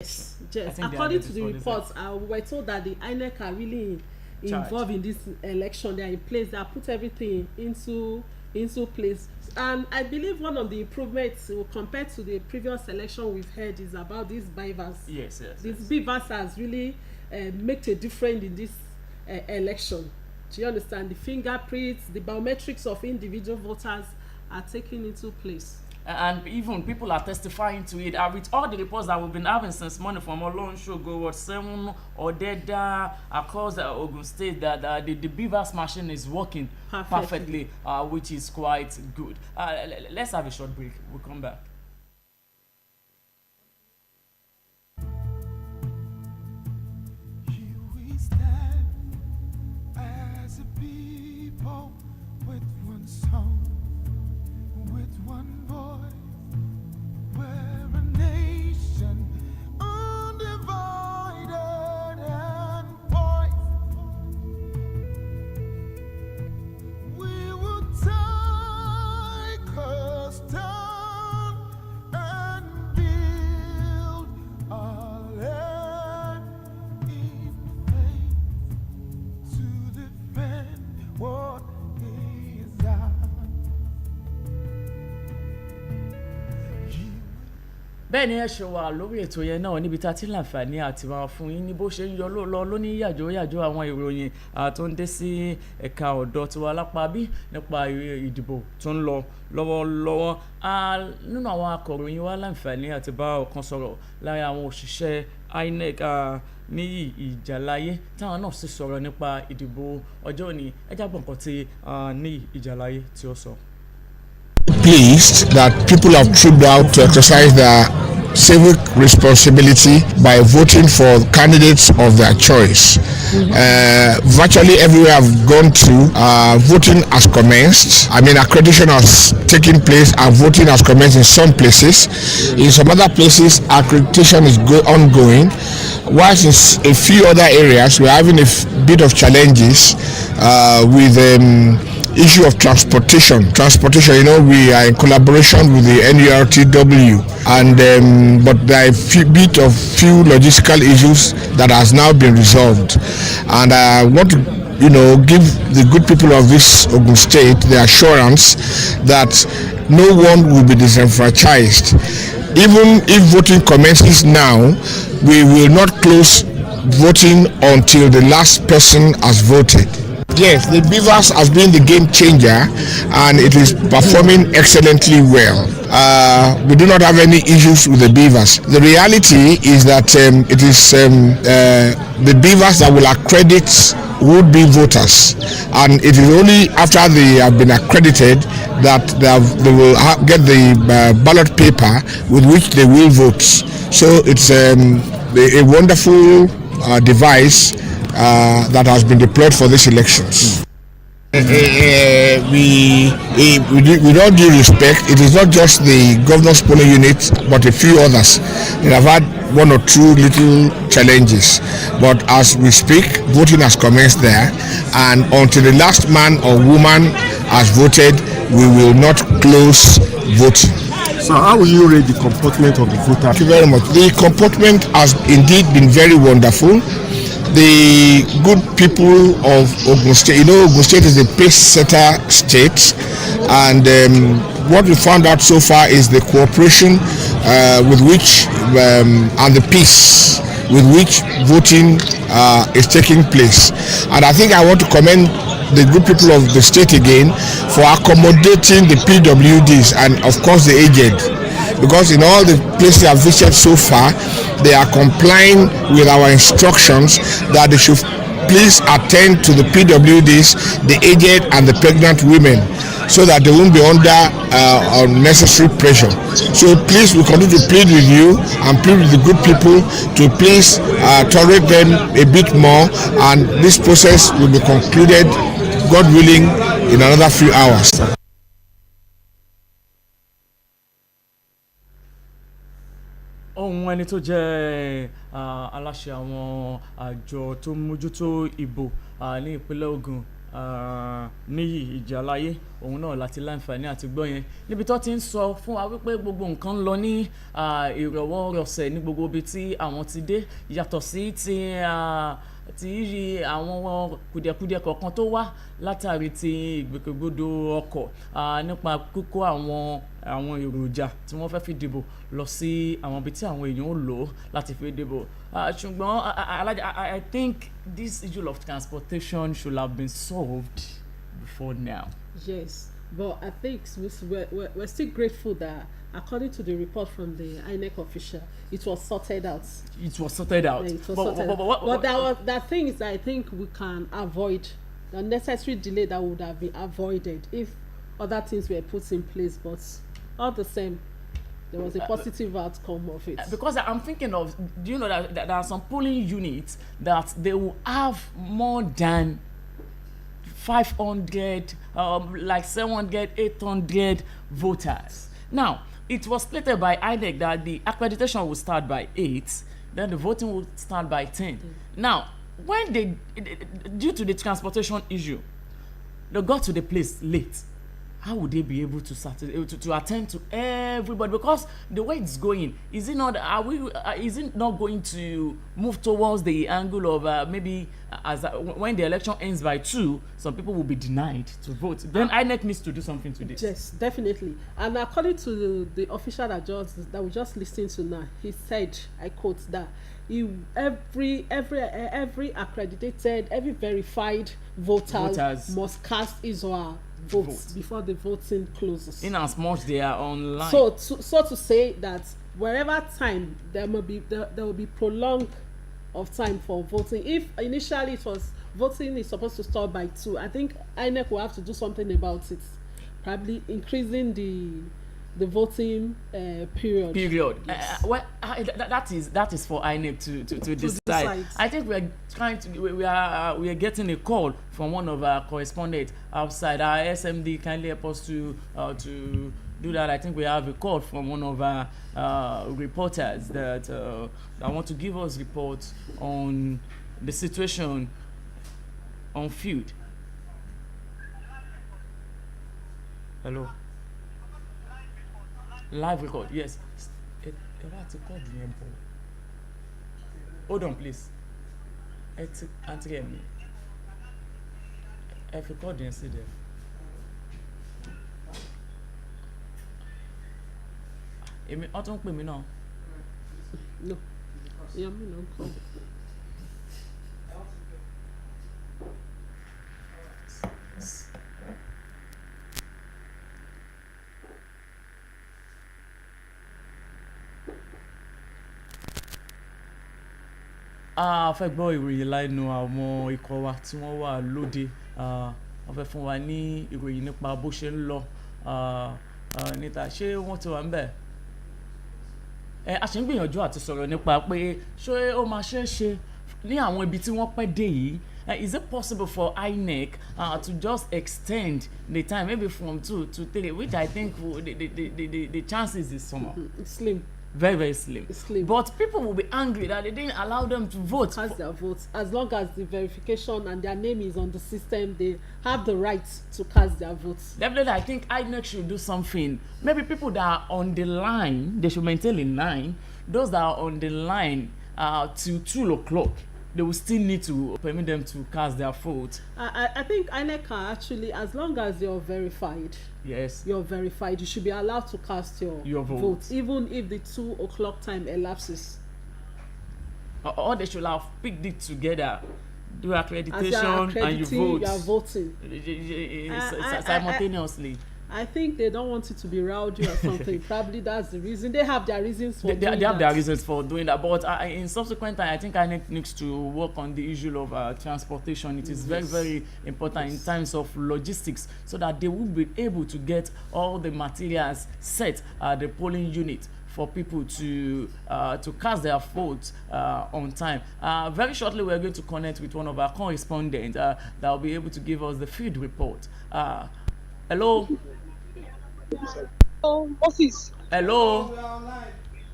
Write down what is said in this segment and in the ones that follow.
Yes. According to the reports, we were told that the INEC are really involved in this election. They are in place. They have put everything into place. And I believe one of the improvements compared to the previous election we've had is about these beavers. These beavers has really made a difference in this election. Do you understand? The fingerprints, the biometrics of individual voters are taken into place. And even people are testifying to it. With all the reports that we've been having since morning from Olon Shogo, what 7 or Deda across Ogun State, that the beavers machine is working perfectly, which is quite good. Let's have a short break. We'll come back. Here we stand as a people with one song, with one voice. We're a nation undivided and poised. We will take a stand and build our land in faith to defend what is ours. bẹ́ẹ̀ ni ẹ ṣe wà lórí ètò yẹn náà níbi tá a ti ń láǹfààní àti máa fún yín ní bó ṣe ń yọ lọ lóní yàjò àwọn ìròyìn tó ń dé sí ẹ̀ka ọ̀dọ́ tiwa lápá bí nípa ìdìbò tó ń lọ lọ́wọ́lọ́wọ́. Nínú àwọn akọ̀ròyìn wa láǹfààní àti bá ọ̀kan sọ̀rọ̀ lára àwọn òṣìṣẹ́ INEC Níyì Ìjàláyé táwọn náà sì sọ̀rọ̀ nípa ìdìbò ọjọ́ òní. ẹ jábọ̀ nǹkan tí Níyì Ìjàláyé tí ó sọ. Pleased that people have trooped out to exercise their civic responsibility by voting for candidates of their choice. Virtually everywhere I've gone to, voting has commenced. I mean, accreditation has taken place and voting has commenced in some places. In some other places, accreditation is ongoing. Whilst in a few other areas, we're having a bit of challenges with issue of transportation, we are in collaboration with the NURTW, and but there are a bit of few logistical issues that has now been resolved, and I want to give the good people of this Ogun State the assurance that no one will be disenfranchised. Even if voting commences now, we will not close voting until the last person has voted. Yes, the beavers has been the game changer and it is performing excellently well. We do not have any issues with the beavers. The reality is that it is the beavers that will accredit would-be voters, and it is only after they have been accredited that they will get the ballot paper with which they will vote. So it's a wonderful device that has been deployed for these elections. With all due respect, it is not just the governor's polling unit, but a few others that have had one or two little challenges. But as we speak, voting has commenced there, and until the last man or woman has voted, we will not close voting. So how will you rate the comportment of the voter? Thank you very much. The comportment has indeed been very wonderful. The good people of Ogun State, Ogun State is a pace-setter state, and what we found out so far is the cooperation with which and the peace with which voting is taking place. And I think I want to commend the good people of the state again for accommodating the PWDs and of course the aged, because in all the places I've visited so far, they are complying with our instructions that they should please attend to the PWDs, the aged and the pregnant women, so that they won't be under unnecessary pressure. So please, we continue to plead with you and plead with the good people to please tolerate them a bit more, and this process will be concluded, God willing, in another few hours. Ohun ẹni tó jẹ́ aláṣẹ àwọn àjọ tó mójútó ìbò ní ìpínlẹ̀ Ògùn Níyì Ìjàláyé òun náà láti láǹfààní àti gbọ́ yẹn níbi tó ti ń sọ fún wa wípé gbogbo nǹkan ń lọ ní ìrọ̀wọ́rọ̀sẹ̀ ní gbogbo ibi tí àwọn ti dé yàtọ̀ sí ti rí àwọn kùdìẹ̀kudiẹ kọ̀ọ̀kan tó wá látàrí ti ìgbòkègbodò ọkọ̀ nípa kíkó àwọn èròjà tí wọ́n fẹ́ fi dìbò lọ sí àwọn ibi tí àwọn èèyàn ó lò láti fi dìbò. Ṣùgbọ́n I think this issue of transportation should have been solved before now. Yes, but I think we're still grateful that according to the report from the INEC official, it was sorted out. It was sorted out. Yeah, it was sorted out. But there are things that I think we can avoid, the necessary delay that would have been avoided if other things were put in place. But all the same, there was a positive outcome of it. Because I'm thinking of, do you know that there are some polling units that they will have more than 500, like 700, 800 voters. Now, it was stated by INEC that the accreditation will start by 8, then the voting will start by 10. Now, when due to the transportation issue, they got to the place late. How would they be able to attend to everybody? Because the way it's going, is it not going to move towards the angle of maybe when the election ends by 2, some people will be denied to vote. Then INEC needs to do something to this. Yes, definitely. And according to the official that we just listened to now, he said, I quote, that every accredited, every verified voters must cast his or her votes before the voting closes. In as much they are online. So to say that wherever time there will be prolonged of time for voting. If initially it was voting is supposed to start by 2, I think INEC will have to do something about it. Probably increasing the voting period. Yes. That is for INEC to decide. I think we are getting a call from one of our correspondents outside. Our SMD kindly help us to do that. I think we have a call from one of our reporters that want to give us reports on the situation on field. Hello. Live record, yes. Hold on, please. Answer me. If record and see there. Èmi ó tún pè mí náà. No. Yeah, me no call. A fẹ́ gbọ́ ìròyìn láìnú àwọn ikọ̀ wa tí wọ́n wà lóde. Wọ́n fẹ́ fún wa ní ìròyìn nípa bó ṣe ń lọ níta. Ṣé wọ́n ti wà ń bẹ̀? A ṣe ń gbìyànjú àti sọ̀rọ̀ nípa pé ṣé ó máa ṣe é ṣe ní àwọn ibi tí wọ́n pẹ́ dé yìí. Is it possible for INEC to just extend the time maybe from 2 to 3, which I think the chances is small. Slim. Very, very slim. Slim. But people will be angry that they didn't allow them to vote. Cast their votes. As long as the verification and their name is on the system, they have the right to cast their votes. Definitely, I think INEC should do something. Maybe people that are on the line, they should maintain in line. Those that are on the line till 2 o'clock, they will still need to permit them to cast their vote. I think INEC can actually, as long as you're verified, yes, you're verified, you should be allowed to cast your vote, even if the 2 o'clock time elapses. Or they should have picked it together, do accreditation and you vote. You are voting simultaneously. I think they don't want it to be rowdy or something. Probably that's the reason. They have their reasons for doing that. They have their reasons for doing that. But in subsequent time, I think INEC needs to work on the issue of transportation. It is very, very important in terms of logistics, so that they will be able to get all the materials set at the polling unit for people to cast their votes on time. Very shortly, we're going to connect with one of our correspondents that will be able to give us the field report. Hello. Moses. Hello.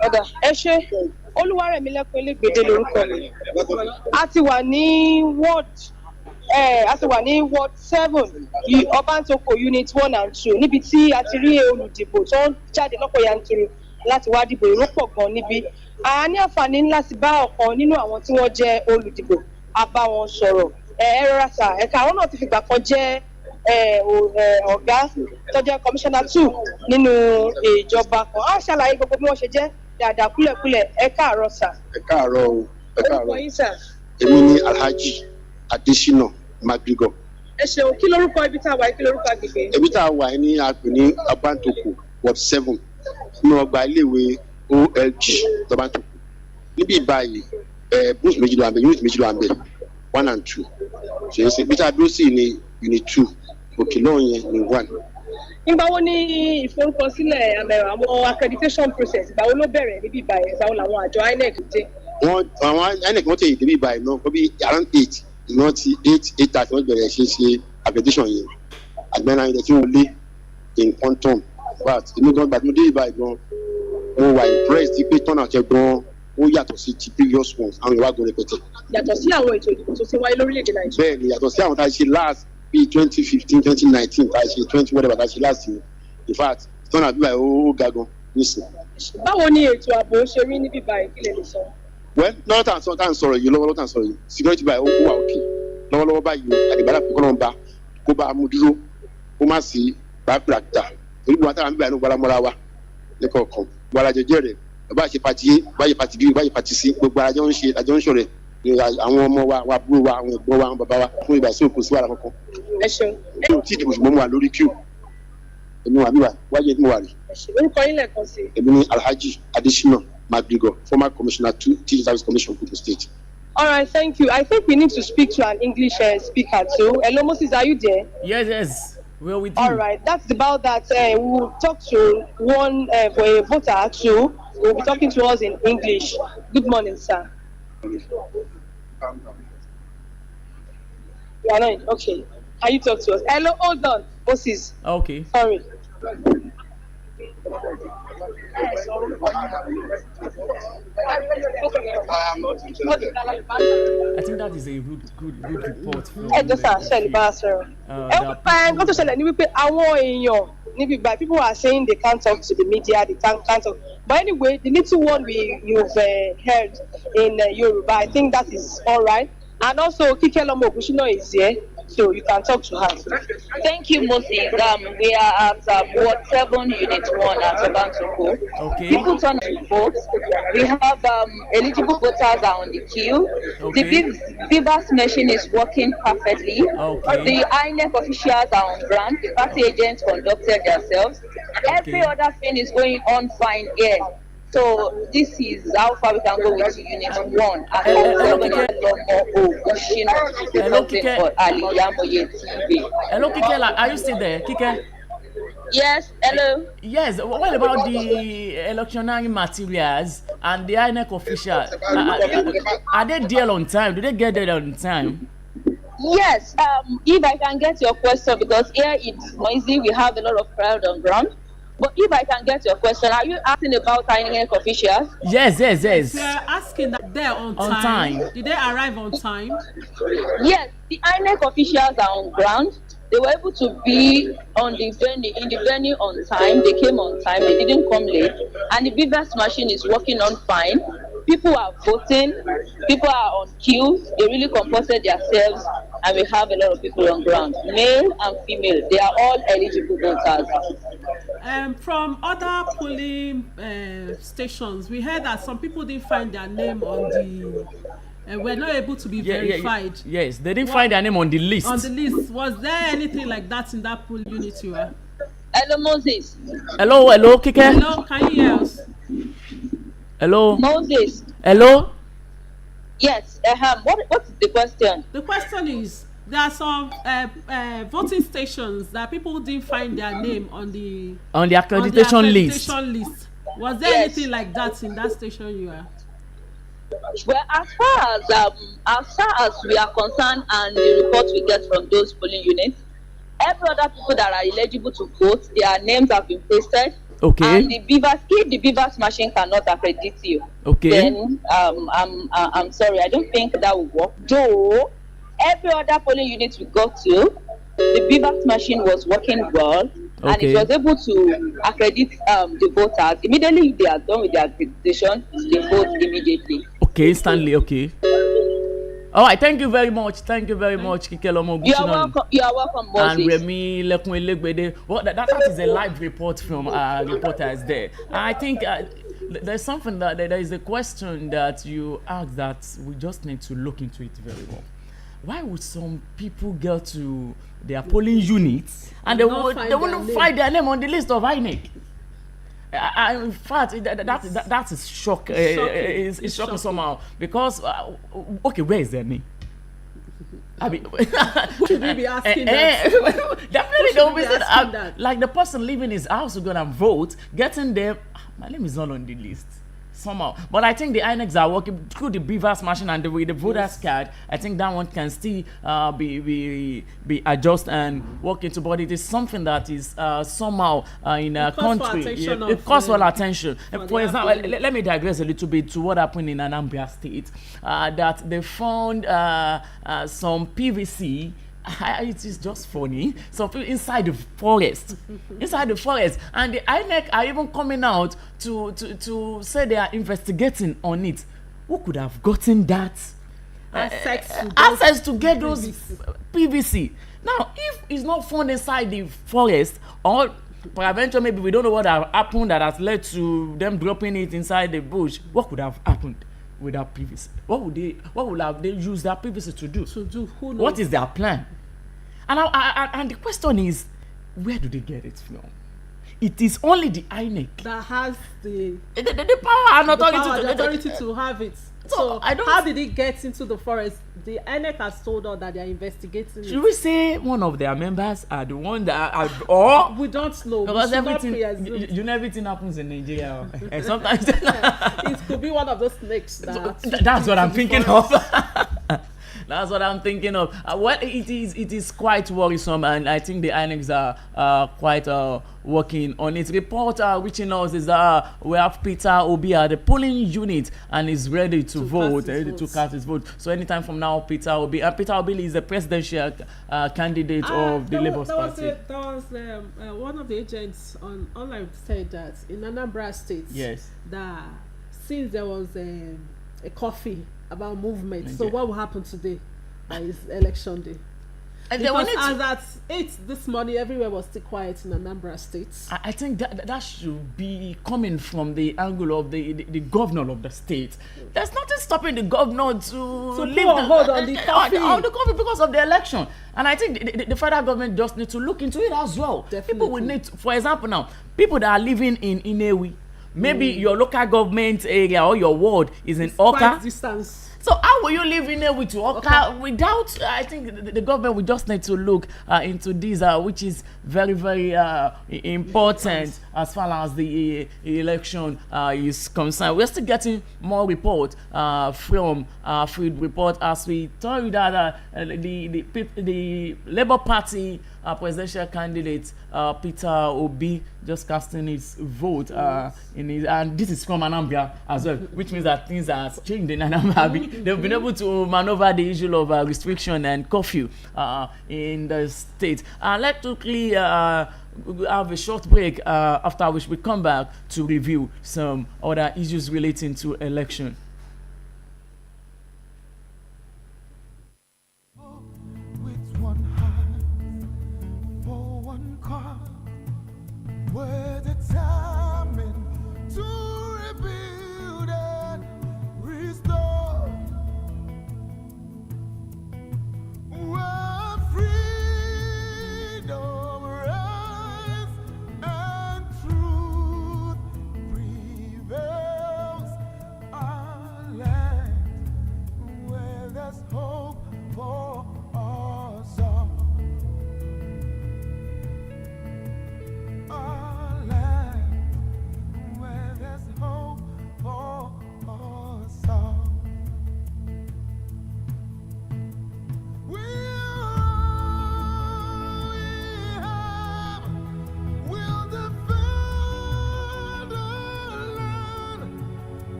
Ọ̀dà ẹ ṣé Olúwarẹ̀mílẹ́kùn Elégbèdé lórúkọ mi. A ti wà ní ward a ti wà ní ward 7 Ọbántòkò unit 1 and 2 níbi tí a ti rí olùdìbò tó ń jáde lọ́pọ̀ yanturu láti wá dìbò. Èrò pọ̀ gan níbí. A ní àǹfààní láti bá ọ̀kan nínú àwọn tí wọ́n jẹ́ olùdìbò a bá wọn sọ̀rọ̀. Ẹ rọra sà, ẹ̀ka àwọn náà ti fìgbà kan jẹ́ ọ̀gá tó jẹ́ commissioner 2 nínú ìjọba kan. A ṣàlàyé gbogbo bí wọ́n ṣe jẹ́ dáadáa kúlẹ̀kúlẹ̀. Ẹ káàárọ̀ sà. Ẹ káàárọ̀ o. Ẹ Orúkọ káàárọ̀. yín sà. Èmi ni Alhaji Adesina Magrigo. Ẹ ṣeun, kí lorúkọ ibi tá a wà yìí, kí lorúkọ agbègbè? Ibi tá a wà ní a pè ní Ọbántòkò ward 7 nínú ọgbà iléèwé OLG Ọbántòkò. Níbi ìbáyìí booth méjì ló wà ńbẹ̀, unit méjì ló wà ńbẹ̀ 1 and 2. Ṣé ń ṣe ibi tá a dúró sí ní unit 2 òkè lọ́hùn yẹn ní 1. Nígbà wo ni ìforúkọsílẹ̀ àwọn accreditation process ìgbà wo ló bẹ̀rẹ̀ níbí ìbáyìí, ìgbà wo làwọn àjọ INEC dé? Àwọn INEC wọ́n tẹ̀ ìdébí ìbáyìí náà kọ́ bí around 8 ìná ti 8:30 wọ́n bẹ̀rẹ̀ ṣe accreditation yẹn. Àgbẹ̀rẹ̀ ayẹyẹ tí wọ́n lé in quantum but èmi gan gbàdúrà dé ìbáyìí gan mo wà impressed pé turn out yẹn gan ó yàtọ̀ sí ti previous ones àwọn ìwà gan rẹpẹtẹ. Yàtọ̀ sí àwọn ètò ìdìbò tó ti wáyé lórílẹ̀-èdè Nàìjíríà. Bẹ́ẹ̀ ni yàtọ̀ sí àwọn tá a ṣe last bíi 2015 2019 tá a ṣe 20 whatever tá a ṣe last year in fact turn out bíbáyìí ó ga gan nísìn. Báwo ni ètò ààbò ṣe rí níbí ìbáyìí, kí lè lè sọ? Well lọ́wọ́ tá à ń sọ̀rọ̀ yìí lọ́wọ́ tá à ń sọ̀rọ̀ yìí security báyìí ó wà òkè lọ́wọ́lọ́wọ́ báyìí àdìbàdà kó lọ́n ba kó bá a mú dúró kó má sí bàbá torí gbọ́n àtàwọn bíbáyìí ló gbára mọ́ra wa lẹ́kọ̀ọ̀kan gbọ́dọ̀ jẹjẹ rẹ̀ bá a ṣe pati A bá a ṣe pati B bá a ṣe pati C gbogbo àjọ ń ṣọ̀rẹ́ àwọn ọmọ wa àbúrò wa àwọn ẹ̀gbọ́n wa àwọn bàbá wa fún ìgbà sí òkú sí wàhálà kankan. Ẹ ṣeun. mi ò tí ì dìbò ṣùgbọ́n mo wà lórí queue èmi wà bíbá wájú ẹni mo wà rí. Orúkọ yín lẹ́ẹ̀kan sí i. Èmi ni Alhaji Adesina Magrigo, former commissioner 2 Teaching Service Commission Kogi State. All right, thank you. I think we need to speak to an English speaker too. Hello, Moses, are you there? Yes, we're with you. All right, that's about that. We will talk to one for a voter too. We'll be talking to us in English. Good morning, sir. You are not okay. Can you talk to us? Hello, hold on, Moses. Okay. Sorry. I think that is a good report. Ẹ jọ sá ṣẹlẹ̀ bá a sọ̀rọ̀. Nǹkan tó ṣẹlẹ̀ ní wípé àwọn èèyàn níbi ìgbà people are saying they can't talk to the media, they can't talk. But anyway, the little one you've heard in Yoruba, I think that is all right. And also, Kikeloma Ogushino is here, so you can talk to her. Thank you, Moses. We are at Ward 7, Unit 1 at Ọbántòkò. Okay. People turn to vote. We have eligible voters are on the queue. Okay. The BVAS machine is working perfectly. Okay. The INEC officials are on ground. The party agents conducted themselves. Every other thing is going on fine here. So this is how far we can go with Unit 1 at 7 Okunlola reporting for Al-IyamoyeTv. Hello, Kike, are you still there? Kike? Yes, hello. Yes, what about the electionary materials and the INEC officials? Are they there on time? Do they get there on time? Yes, if I can get your question, because here it's noisy, we have a lot of crowd on ground. But if I can get your question, are you asking about INEC officials? Yes. We're asking that they're on time. Did they arrive on time? Yes, the INEC officials are on ground. They were able to be on the venue on time. They came on time. They didn't come late. And the BVAS machine is working on fine. People are voting. People are on queue. They really composted themselves. And we have a lot of people on ground, male and female. They are all eligible voters. From other polling stations, we heard that some people didn't find their name on the were not able to be verified. Yes, they didn't find their name on the list. On the list. Was there anything like that in that poll unit you were? Hello, Moses. Hello, Kike. Hello, can you hear us? Hello. Moses. Hello. Yes. What is the question? The question is, there are some voting stations that people didn't find their name on the accreditation list. Was there anything like that in that station you are? Well, as far as we are concerned, and the reports we get from those polling units, every other people that are eligible to vote, their names have been pasted. Okay. And if the BVAS machine cannot accredit you, okay, then I'm sorry, I don't think that will work. Though Every other polling unit we got to, the BVAS machine was working well, and it was able to accredit the voters. Immediately they are done with their accreditation, they vote immediately. Okay, Stanley, okay. All right, thank you very much. Thank you very much, Kikelomo. You are welcome. You are welcome, Moses. And Remi Lekunelegbede. Well, that is a live report from reporters there. I think there's something there is a question that you asked that we just need to look into it very well. Why would some people get to their polling units and they won't find their name on the list of INEC? In fact, that is shock. It's shocking somehow because okay, where is their name? I mean, should we be asking that? Definitely don't be that. Like the person leaving his house to go and vote, getting there. My name is not on the list. Somehow, but I think the INECs are working through the BVAS machine and the voters card. I think that one can still be adjusted and work into. But it is something that is somehow in a country. It calls for attention. For example, let me digress a little bit to what happened in Anambra State. That they found some PVC. It is just funny. So inside the forest, and the INEC are even coming out to say they are investigating on it. Who could have gotten that access to get those PVC? Now, if it's not found inside the forest, or peradventure maybe we don't know what happened that has led to them dropping it inside the bush, what could have happened with that PVC? What would have they used that PVC to do? Who knows? What is their plan? And the question is, where do they get it from? It is only the INEC that has the power and authority to have it. So how did it get into the forest? The INEC has told us that they are investigating. Should we say one of their members are the one that or we don't know because everything happens in Nigeria. And sometimes it could be one of those snakes. That's what I'm thinking of. That's what I'm thinking of. Well, it is quite worrisome, and I think the INECs are quite working on it. Report reaching us is that we have Peter Obi at the polling unit and is ready to vote, to cast his vote. So anytime from now, Peter Obi is the presidential candidate of the Labour Party. There was one of the agents online said that in Anambra State, yes, that since there was a coffee about movement, so what will happen today? That is election day. And because as at 8 this morning, everywhere was still quiet in Anambra State. I think that should be coming from the angle of the governor of the state. There's nothing stopping the governor to leave hold on the coffee. On the coffee because of the election. And I think the federal government just needs to look into it as well. Definitely. People will need, for example now, people that are living in Inewi, maybe your local government area or your ward is in Oka. Distance. So how will you live in there with Oka without? I think the government will just need to look into this, which is very, very important as far as the election is concerned. We're still getting more report from Field Report as we told you that the Labour Party presidential candidate Peter Obi just casting his vote and this is from Anambra as well, which means that things are changed in Anambra. They've been able to maneuver the issue of restriction and curfew in the state. Let's quickly have a short break, after which we come back to review some other issues relating to election. With one hand for one car, where the time